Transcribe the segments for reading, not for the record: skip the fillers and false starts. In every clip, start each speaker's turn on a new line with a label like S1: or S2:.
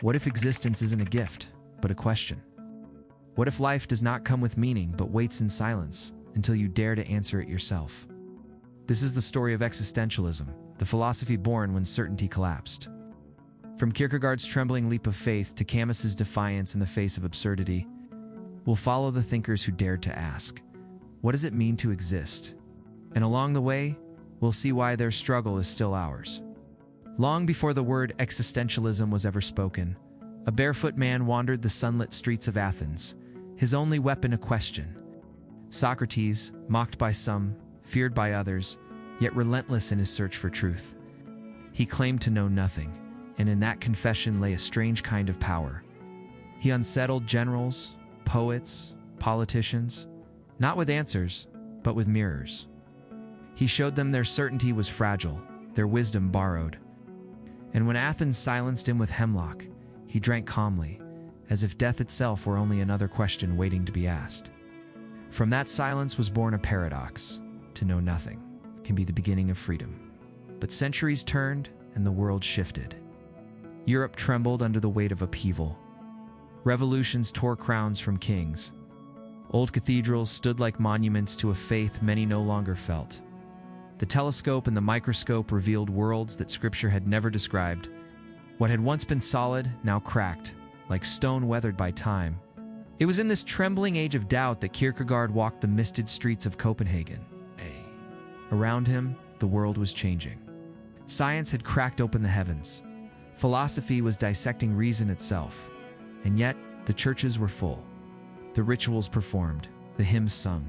S1: What if existence isn't a gift, but a question? What if life does not come with meaning, but waits in silence until you dare to answer it yourself? This is the story of existentialism, the philosophy born when certainty collapsed. From Kierkegaard's trembling leap of faith to Camus's defiance in the face of absurdity, we'll follow the thinkers who dared to ask, what does it mean to exist? And along the way, we'll see why their struggle is still ours. Long before the word existentialism was ever spoken, a barefoot man wandered the sunlit streets of Athens, his only weapon a question. Socrates, mocked by some, feared by others, yet relentless in his search for truth. He claimed to know nothing, and in that confession lay a strange kind of power. He unsettled generals, poets, politicians, not with answers, but with mirrors. He showed them their certainty was fragile, their wisdom borrowed. And when Athens silenced him with hemlock, he drank calmly, as if death itself were only another question waiting to be asked. From that silence was born a paradox. To know nothing can be the beginning of freedom. But centuries turned, and the world shifted. Europe trembled under the weight of upheaval. Revolutions tore crowns from kings. Old cathedrals stood like monuments to a faith many no longer felt. The telescope and the microscope revealed worlds that Scripture had never described. What had once been solid, now cracked, like stone weathered by time. It was in this trembling age of doubt that Kierkegaard walked the misted streets of Copenhagen. Around him, the world was changing. Science had cracked open the heavens. Philosophy was dissecting reason itself. And yet, the churches were full. The rituals performed, the hymns sung.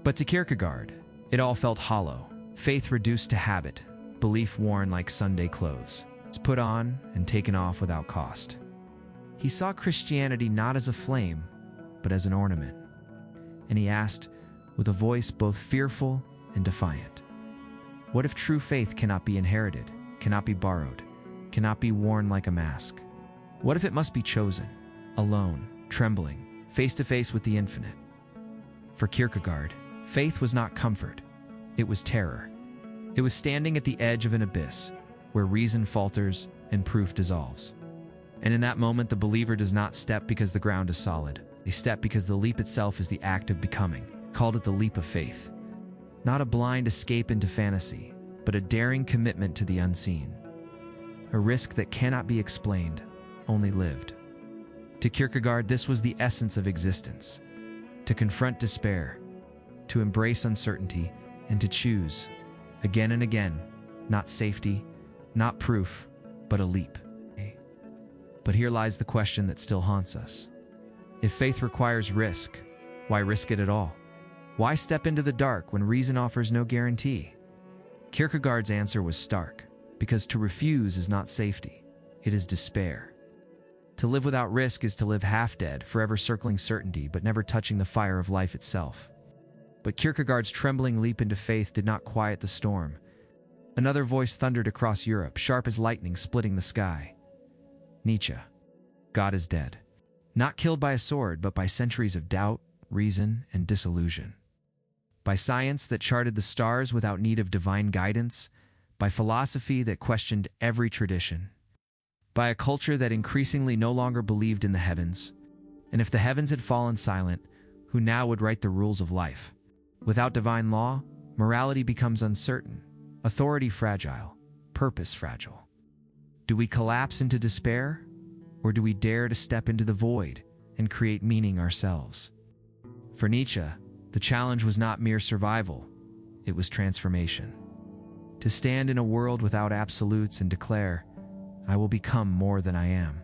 S1: But to Kierkegaard, it all felt hollow. Faith reduced to habit, belief worn like Sunday clothes. It's put on and taken off without cost. He saw Christianity not as a flame, but as an ornament. And he asked, with a voice both fearful and defiant, what if true faith cannot be inherited, cannot be borrowed, cannot be worn like a mask? What if it must be chosen, alone, trembling, face to face with the infinite? For Kierkegaard, faith was not comfort, it was terror. It was standing at the edge of an abyss, where reason falters and proof dissolves. And in that moment, the believer does not step because the ground is solid. They step because the leap itself is the act of becoming. Called it the leap of faith. Not a blind escape into fantasy, but a daring commitment to the unseen. A risk that cannot be explained, only lived. To Kierkegaard, this was the essence of existence. To confront despair, to embrace uncertainty, and to choose, again and again, not safety, not proof, but a leap. But here lies the question that still haunts us. If faith requires risk, why risk it at all? Why step into the dark when reason offers no guarantee? Kierkegaard's answer was stark, because to refuse is not safety, it is despair. To live without risk is to live half-dead, forever circling certainty but never touching the fire of life itself. But Kierkegaard's trembling leap into faith did not quiet the storm. Another voice thundered across Europe, sharp as lightning splitting the sky. Nietzsche. God is dead. Not killed by a sword, but by centuries of doubt, reason, and disillusion. By science that charted the stars without need of divine guidance, by philosophy that questioned every tradition, by a culture that increasingly no longer believed in the heavens. And if the heavens had fallen silent, who now would write the rules of life? Without divine law, morality becomes uncertain, authority fragile, purpose fragile. Do we collapse into despair, or do we dare to step into the void and create meaning ourselves? For Nietzsche, the challenge was not mere survival, it was transformation. To stand in a world without absolutes and declare, I will become more than I am.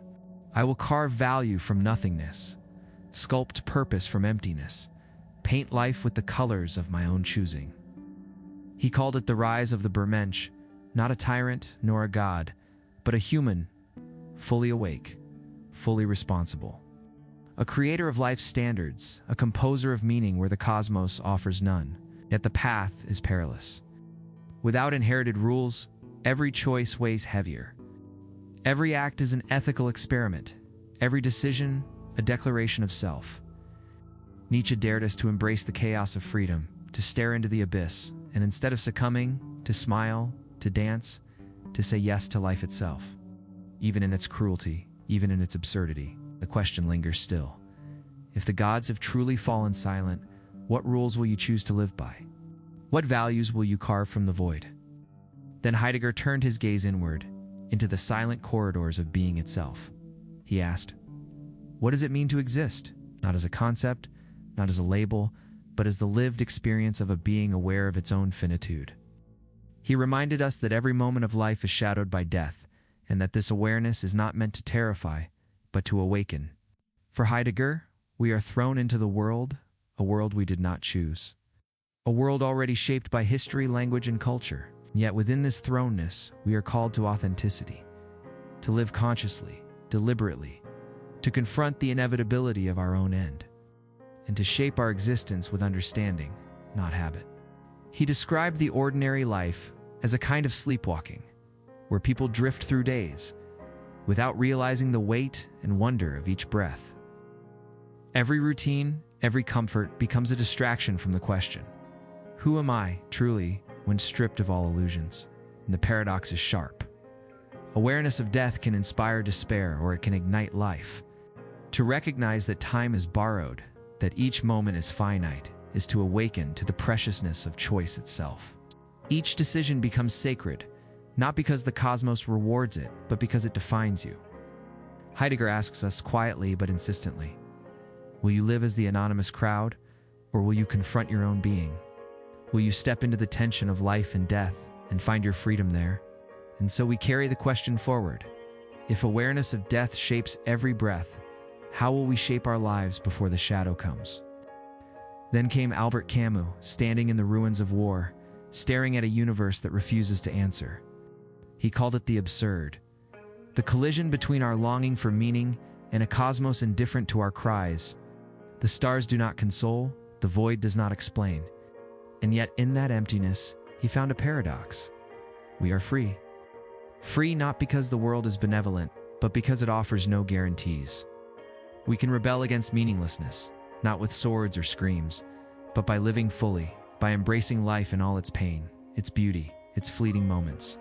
S1: I will carve value from nothingness, sculpt purpose from emptiness, paint life with the colors of my own choosing. He called it the rise of the Übermensch, not a tyrant nor a god, but a human, fully awake, fully responsible. A creator of life's standards, a composer of meaning where the cosmos offers none, yet the path is perilous. Without inherited rules, every choice weighs heavier. Every act is an ethical experiment, every decision a declaration of self. Nietzsche dared us to embrace the chaos of freedom, to stare into the abyss, and instead of succumbing, to smile, to dance, to say yes to life itself, even in its cruelty, Even in its absurdity, the question lingers still. If the gods have truly fallen silent, what rules will you choose to live by? What values will you carve from the void? Then Heidegger turned his gaze inward, into the silent corridors of being itself. He asked, what does it mean to exist? Not as a concept, not as a label, but as the lived experience of a being aware of its own finitude. He reminded us that every moment of life is shadowed by death, and that this awareness is not meant to terrify, but to awaken. For Heidegger, we are thrown into the world, a world we did not choose. A world already shaped by history, language, and culture. Yet within this thrownness, we are called to authenticity, to live consciously, deliberately, to confront the inevitability of our own end, and to shape our existence with understanding, not habit. He described the ordinary life as a kind of sleepwalking, where people drift through days, without realizing the weight and wonder of each breath. Every routine, every comfort becomes a distraction from the question, who am I, truly, when stripped of all illusions? And the paradox is sharp. Awareness of death can inspire despair, or it can ignite life. To recognize that time is borrowed, that each moment is finite, is to awaken to the preciousness of choice itself. Each decision becomes sacred, not because the cosmos rewards it, but because it defines you. Heidegger asks us quietly but insistently, will you live as the anonymous crowd, or will you confront your own being? Will you step into the tension of life and death and find your freedom there? And so we carry the question forward. If awareness of death shapes every breath, how will we shape our lives before the shadow comes? Then came Albert Camus, standing in the ruins of war, staring at a universe that refuses to answer. He called it the absurd, the collision between our longing for meaning and a cosmos indifferent to our cries. The stars do not console, the void does not explain. And yet in that emptiness, he found a paradox. We are free. Free not because the world is benevolent, but because it offers no guarantees. We can rebel against meaninglessness, not with swords or screams, but by living fully, by embracing life in all its pain, its beauty, its fleeting moments.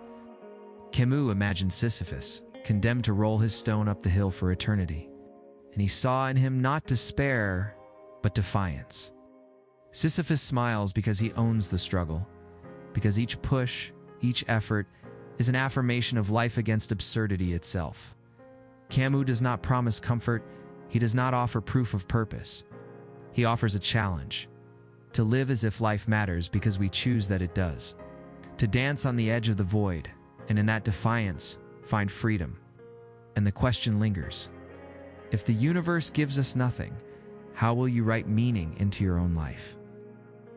S1: Camus imagined Sisyphus, condemned to roll his stone up the hill for eternity, and he saw in him not despair, but defiance. Sisyphus smiles because he owns the struggle, because each push, each effort, is an affirmation of life against absurdity itself. Camus does not promise comfort, he does not offer proof of purpose. He offers a challenge, to live as if life matters because we choose that it does, to dance on the edge of the void, and in that defiance, find freedom. And the question lingers. If the universe gives us nothing, how will you write meaning into your own life?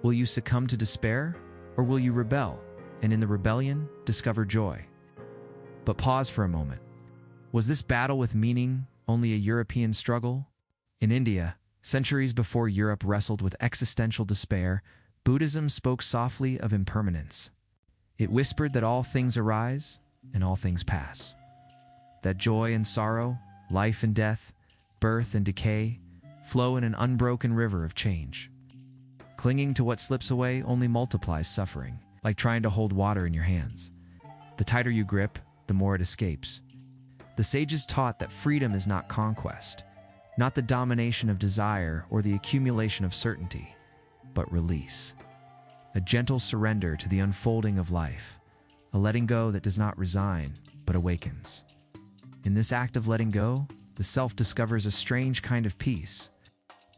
S1: Will you succumb to despair, or will you rebel, and in the rebellion, discover joy? But pause for a moment. Was this battle with meaning only a European struggle? In India, centuries before Europe wrestled with existential despair, Buddhism spoke softly of impermanence. It whispered that all things arise and all things pass. That joy and sorrow, life and death, birth and decay, flow in an unbroken river of change. Clinging to what slips away only multiplies suffering, like trying to hold water in your hands. The tighter you grip, the more it escapes. The sages taught that freedom is not conquest, not the domination of desire or the accumulation of certainty, but release. A gentle surrender to the unfolding of life, a letting go that does not resign, but awakens. In this act of letting go, the self discovers a strange kind of peace,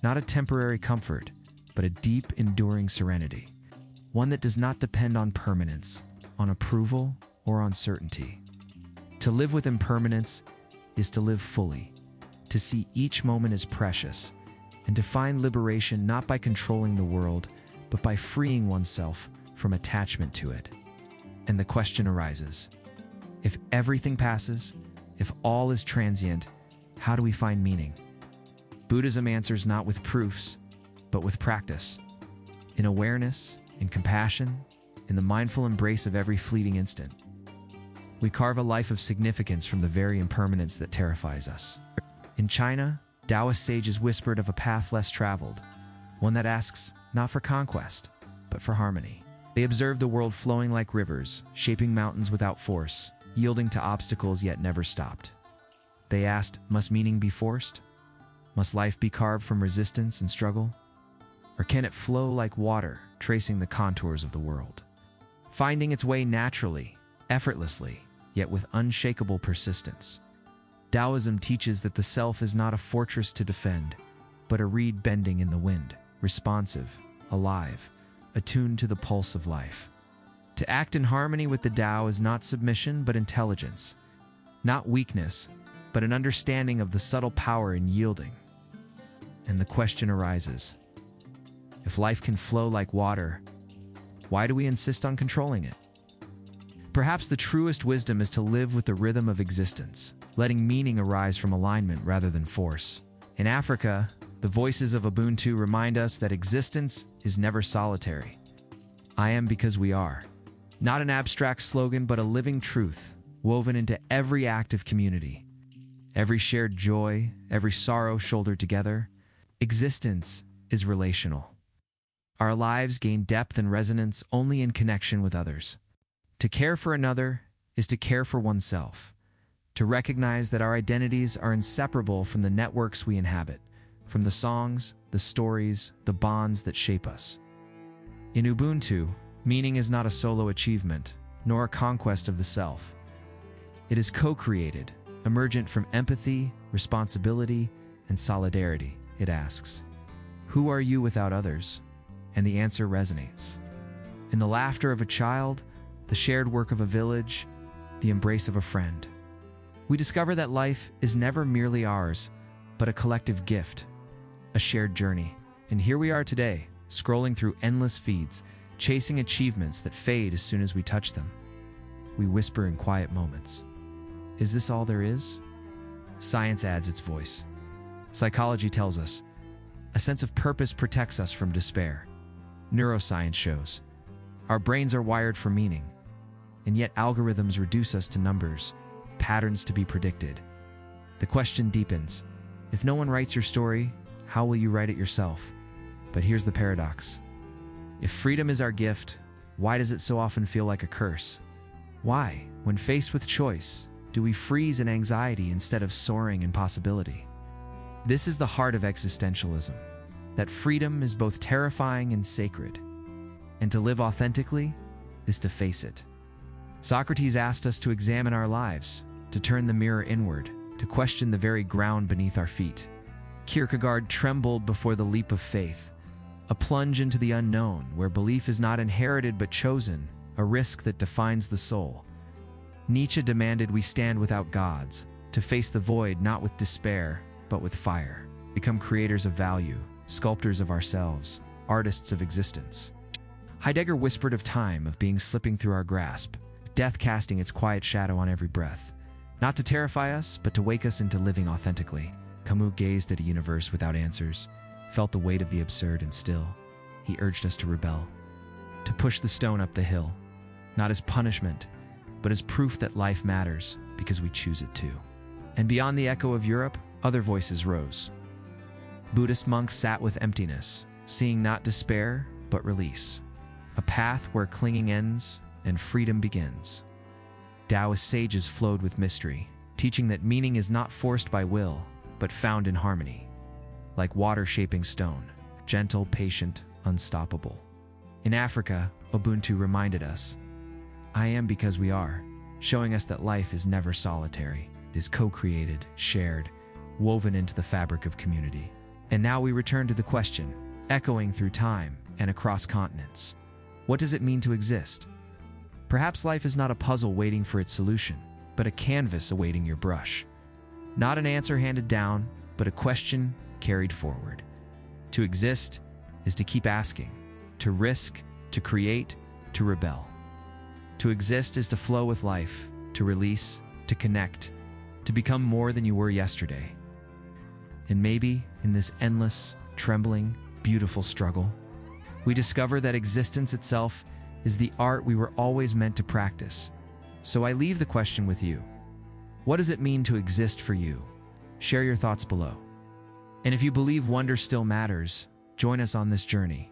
S1: not a temporary comfort, but a deep, enduring serenity, one that does not depend on permanence, on approval, or on certainty. To live with impermanence is to live fully, to see each moment as precious, and to find liberation not by controlling the world, but by freeing oneself from attachment to it. And the question arises, if everything passes, if all is transient, how do we find meaning? Buddhism answers not with proofs, but with practice, in awareness, in compassion, in the mindful embrace of every fleeting instant. We carve a life of significance from the very impermanence that terrifies us. In China, Taoist sages whispered of a path less traveled, one that asks not for conquest, but for harmony. They observed the world flowing like rivers, shaping mountains without force, yielding to obstacles yet never stopped. They asked, must meaning be forced? Must life be carved from resistance and struggle? Or can it flow like water, tracing the contours of the world, finding its way naturally, effortlessly, yet with unshakable persistence? Daoism teaches that the self is not a fortress to defend, but a reed bending in the wind, responsive, alive, attuned to the pulse of life. To act in harmony with the Tao is not submission, but intelligence, not weakness, but an understanding of the subtle power in yielding. And the question arises, if life can flow like water, why do we insist on controlling it? Perhaps the truest wisdom is to live with the rhythm of existence, letting meaning arise from alignment rather than force. In Africa, the voices of Ubuntu remind us that existence is never solitary. I am because we are. Not an abstract slogan, but a living truth, woven into every act of community. Every shared joy, every sorrow shouldered together. Existence is relational. Our lives gain depth and resonance only in connection with others. To care for another is to care for oneself. To recognize that our identities are inseparable from the networks we inhabit, from the songs, the stories, the bonds that shape us. In Ubuntu, meaning is not a solo achievement, nor a conquest of the self. It is co-created, emergent from empathy, responsibility, and solidarity. It asks, who are you without others? And the answer resonates. In the laughter of a child, the shared work of a village, the embrace of a friend, we discover that life is never merely ours, but a collective gift, a shared journey. And here we are today, scrolling through endless feeds, chasing achievements that fade as soon as we touch them. We whisper in quiet moments, is this all there is? Science adds its voice. Psychology tells us, a sense of purpose protects us from despair. Neuroscience shows, our brains are wired for meaning, and yet algorithms reduce us to numbers, patterns to be predicted. The question deepens, if no one writes your story, how will you write it yourself? But here's the paradox. If freedom is our gift, why does it so often feel like a curse? Why, when faced with choice, do we freeze in anxiety instead of soaring in possibility? This is the heart of existentialism, that freedom is both terrifying and sacred, and to live authentically is to face it. Socrates asked us to examine our lives, to turn the mirror inward, to question the very ground beneath our feet. Kierkegaard trembled before the leap of faith, a plunge into the unknown where belief is not inherited but chosen, a risk that defines the soul. Nietzsche demanded we stand without gods, to face the void not with despair, but with fire, become creators of value, sculptors of ourselves, artists of existence. Heidegger whispered of time, of being slipping through our grasp, death casting its quiet shadow on every breath, not to terrify us, but to wake us into living authentically. Camus gazed at a universe without answers, felt the weight of the absurd, and still, he urged us to rebel, to push the stone up the hill, not as punishment, but as proof that life matters because we choose it to. And beyond the echo of Europe, other voices rose. Buddhist monks sat with emptiness, seeing not despair, but release, a path where clinging ends and freedom begins. Taoist sages flowed with mystery, teaching that meaning is not forced by will, but found in harmony, like water shaping stone, gentle, patient, unstoppable. In Africa, Ubuntu reminded us, I am because we are, showing us that life is never solitary. It is co-created, shared, woven into the fabric of community. And now we return to the question, echoing through time and across continents. What does it mean to exist? Perhaps life is not a puzzle waiting for its solution, but a canvas awaiting your brush. Not an answer handed down, but a question carried forward. To exist is to keep asking, to risk, to create, to rebel. To exist is to flow with life, to release, to connect, to become more than you were yesterday. And maybe, in this endless, trembling, beautiful struggle, we discover that existence itself is the art we were always meant to practice. So I leave the question with you. What does it mean to exist for you? Share your thoughts below. And if you believe wonder still matters, join us on this journey.